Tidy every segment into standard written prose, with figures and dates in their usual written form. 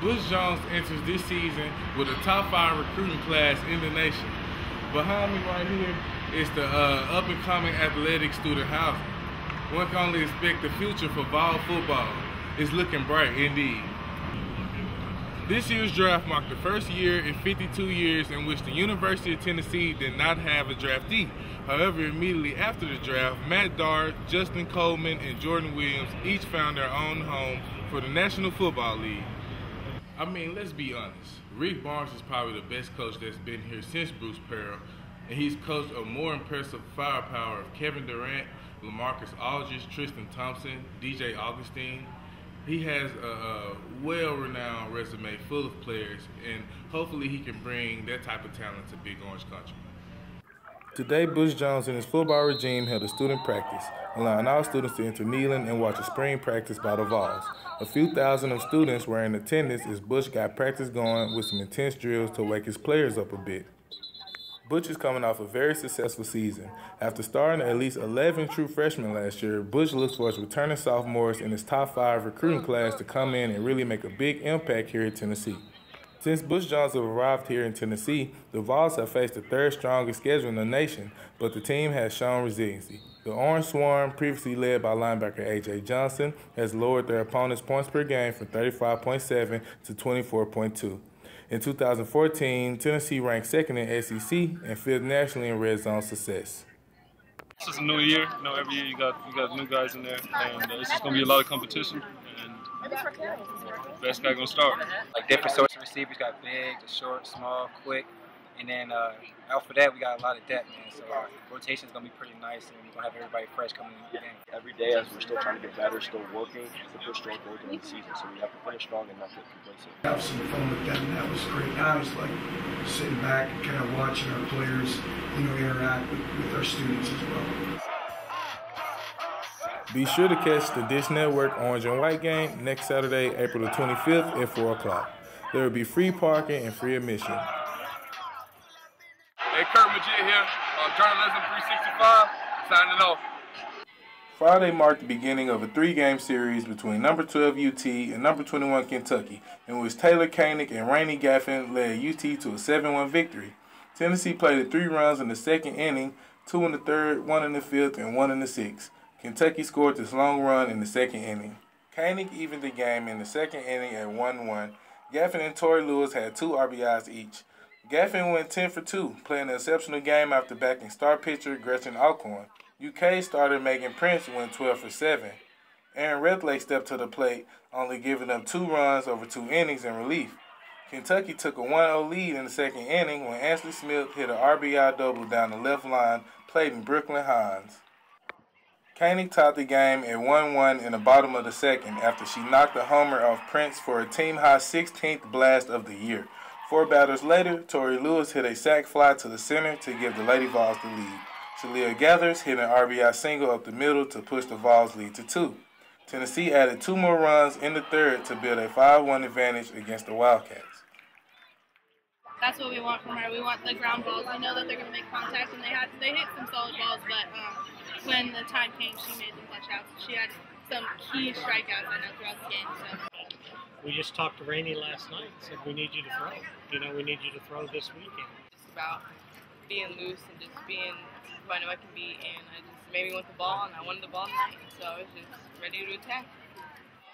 Bush Jones enters this season with a top 5 recruiting class in the nation. Behind me right here is the up-and-coming athletic student housing. One can only expect the future for Vol football is looking bright indeed. This year's draft marked the first year in 52 years in which the University of Tennessee did not have a draftee. However, immediately after the draft, Matt Dart, Justin Coleman, and Jordan Williams each found their own home for the National Football League. I mean, let's be honest. Rick Barnes is probably the best coach that's been here since Bruce Pearl, and he's coached a more impressive firepower of Kevin Durant, LaMarcus Aldridge, Tristan Thompson, DJ Augustine. He has a well-renowned resume full of players, and hopefully he can bring that type of talent to Big Orange Country. Today, Bush Jones and his football regime held a student practice, allowing all students to enter kneeling and watch a spring practice by the Vols. A few thousand of students were in attendance as Bush got practice going with some intense drills to wake his players up a bit. Bush is coming off a very successful season. After starting at least 11 true freshmen last year, Bush looks for his returning sophomores in his top 5 recruiting class to come in and really make a big impact here at Tennessee. Since Bush Jones have arrived here in Tennessee, the Vols have faced the 3rd strongest schedule in the nation, but the team has shown resiliency. The Orange Swarm, previously led by linebacker A.J. Johnson, has lowered their opponent's points per game from 35.7 to 24.2. In 2014, Tennessee ranked 2nd in SEC and 5th nationally in red zone success. It's just a new year. You know, every year you got new guys in there, and it's just going to be a lot of competition. And best guy going to start. Like different sorts of receivers, got big, the short, small, quick, and then out for that we got a lot of depth, man. So our rotation is going to be pretty nice, and we're going to have everybody fresh coming in the game. Every day as we're still trying to get better, still working to push strong goals during the season. So we have to finish strong and not get complacent. Have some fun with them, and that was great. Now it's like sitting back and kind of watching our players, interact with our students as well. Be sure to catch the Dish Network Orange and White game next Saturday, April the 25th at 4 o'clock. There will be free parking and free admission. Hey, Kurt Majid here, Journalism 365, signing off. Friday marked the beginning of a 3-game series between number 12 UT and number 21 Kentucky, in which Taylor Koenig and Rainey Gaffin led UT to a 7-1 victory. Tennessee played 3 runs in the 2nd inning, 2 in the 3rd, 1 in the 5th, and 1 in the 6th. Kentucky scored this long run in the 2nd inning. Koenig evened the game in the 2nd inning at 1-1. Gaffin and Torrey Lewis had 2 RBIs each. Gaffin went 10 for 2, playing an exceptional game after backing star pitcher Gretchen Alcorn. UK starter Megan Prince went 12 for 7. Aaron Redlake stepped to the plate, only giving up 2 runs over 2 innings in relief. Kentucky took a 1-0 lead in the 2nd inning when Ashley Smith hit an RBI double down the left line, played in Brooklyn Hines. Koenig tied the game at 1-1 in the bottom of the 2nd after she knocked a homer off Prince for a team-high 16th blast of the year. 4 batters later, Torrey Lewis hit a sac fly to the center to give the Lady Vols the lead. Shalia Gathers hit an RBI single up the middle to push the Vols lead to 2. Tennessee added 2 more runs in the 3rd to build a 5-1 advantage against the Wildcats. That's what we want from her. We want the ground balls. We know that they're going to make contact, and they hit some solid balls, but when the time came, she made them clutch outs. She had some key strikeouts, I know, throughout the game. So. We just talked to Rainey last night. Said we need you to throw. We need you to throw this weekend. It's about being loose and just being who I know I can be, and I just made me want the ball, and I wanted the ball tonight, so I was just ready to attack.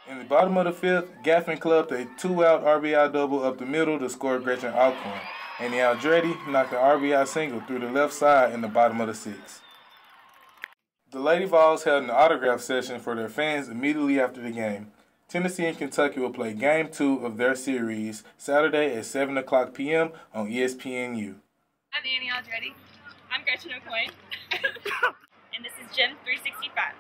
In the bottom of the 5th, Gaffin clubbed a 2-out RBI double up the middle to score Gretchen Alcorn, and Andretti knocked an RBI single through the left side in the bottom of the 6th. The Lady Vols held an autograph session for their fans immediately after the game. Tennessee and Kentucky will play Game 2 of their series Saturday at 7 o'clock p.m. on ESPNU. I'm Annie Andretti. I'm Gretchen O'Coin. And this is Gym 365.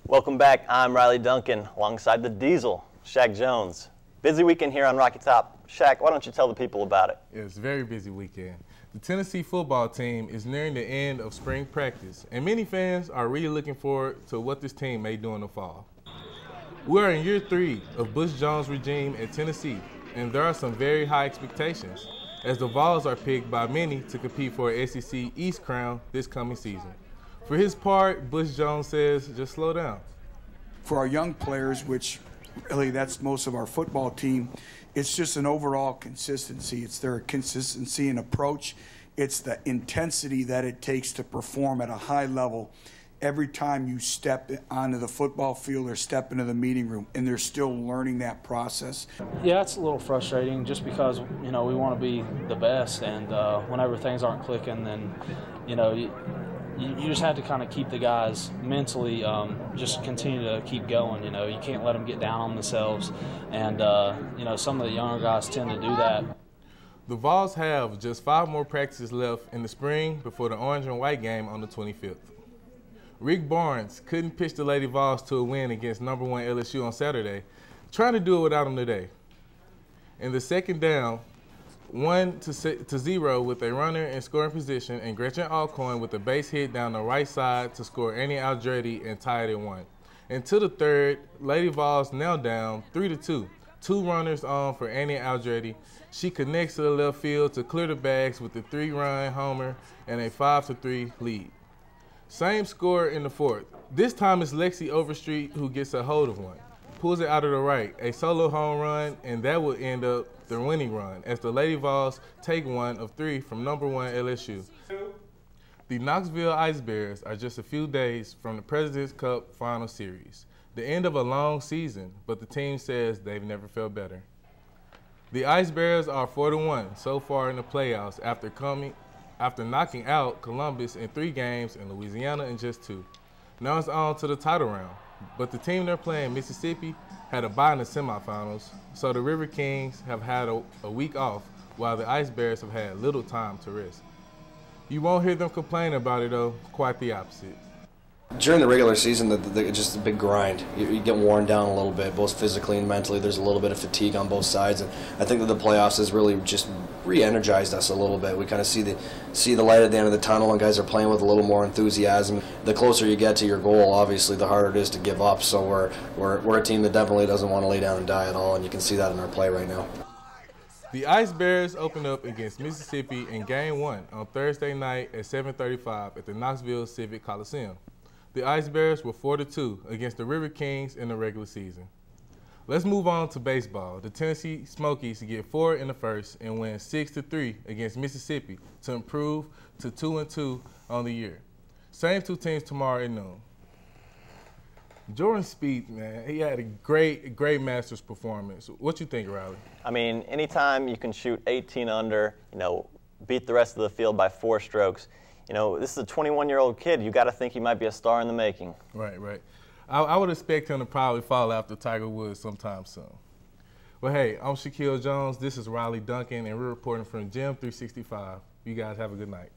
Welcome back. I'm Riley Duncan alongside the Diesel, Shaq Jones. Busy weekend here on Rocky Top. Shaq, why don't you tell the people about it? Yeah, it's a very busy weekend. The Tennessee football team is nearing the end of spring practice, and many fans are really looking forward to what this team may do in the fall. We are in year 3 of Bush Jones' regime at Tennessee, and there are some very high expectations, as the Vols are picked by many to compete for an SEC East crown this coming season. For his part, Bush Jones says, just slow down. For our young players, which really that's most of our football team. It's just an overall consistency. It's their consistency and approach. It's the intensity that it takes to perform at a high level every time you step onto the football field or step into the meeting room, and they're still learning that process. Yeah, it's a little frustrating just because, you know, we want to be the best, and whenever things aren't clicking, then, you know, you just have to kind of keep the guys mentally, just continue to keep going. You know, you can't let them get down on themselves, and, you know, some of the younger guys tend to do that. The Vols have just 5 more practices left in the spring before the orange and white game on the 25th. Rick Barnes couldn't pitch the Lady Vols to a win against #1 LSU on Saturday, trying to do it without him today. In the second down, 1-0 with a runner in scoring position, and Gretchen Alcorn with a base hit down the right side to score Annie Aldredi and tie it at 1. Into the third, Lady Vols now down 3-2. 2 runners on for Annie Aldredi. She connects to the left field to clear the bags with a 3-run homer and a 5-3 lead. Same score in the fourth. This time it's Lexi Overstreet who gets a hold of one. Pulls it out of the right, a solo home run, and that will end up the winning run as the Lady Vols take 1 of 3 from #1 LSU. The Knoxville Ice Bears are just a few days from the President's Cup Final Series, the end of a long season, but the team says they've never felt better. The Ice Bears are 4-1 so far in the playoffs after knocking out Columbus in 3 games and Louisiana in just 2. Now it's on to the title round, but the team they're playing, Mississippi, had a bye in the semifinals, so the River Kings have had a week off while the Ice Bears have had little time to rest. You won't hear them complain about it though, quite the opposite. During the regular season, it's just a big grind. You get worn down a little bit, both physically and mentally. There's a little bit of fatigue on both sides, and I think that the playoffs has really just re-energized us a little bit. We kind of see the light at the end of the tunnel, and guys are playing with a little more enthusiasm. The closer you get to your goal, obviously, the harder it is to give up. So we're a team that definitely doesn't want to lay down and die at all, and you can see that in our play right now. The Ice Bears open up against Mississippi in Game 1 on Thursday night at 7:35 at the Knoxville Civic Coliseum. The Ice Bears were 4-2 against the River Kings in the regular season. Let's move on to baseball. The Tennessee Smokies get 4 in the first and win 6-3 against Mississippi to improve to 2-2 on the year. Same 2 teams tomorrow at noon. Jordan Spieth, man, he had a great Masters performance. What you think, Riley? I mean, anytime you can shoot 18 under, you know, beat the rest of the field by 4 strokes, you know, this is a 21-year-old kid. You got to think he might be a star in the making. Right. I would expect him to probably fall after Tiger Woods sometime soon. Well, hey, I'm Shaquille Jones. This is Riley Duncan, and we're reporting from Gym 365. You guys have a good night.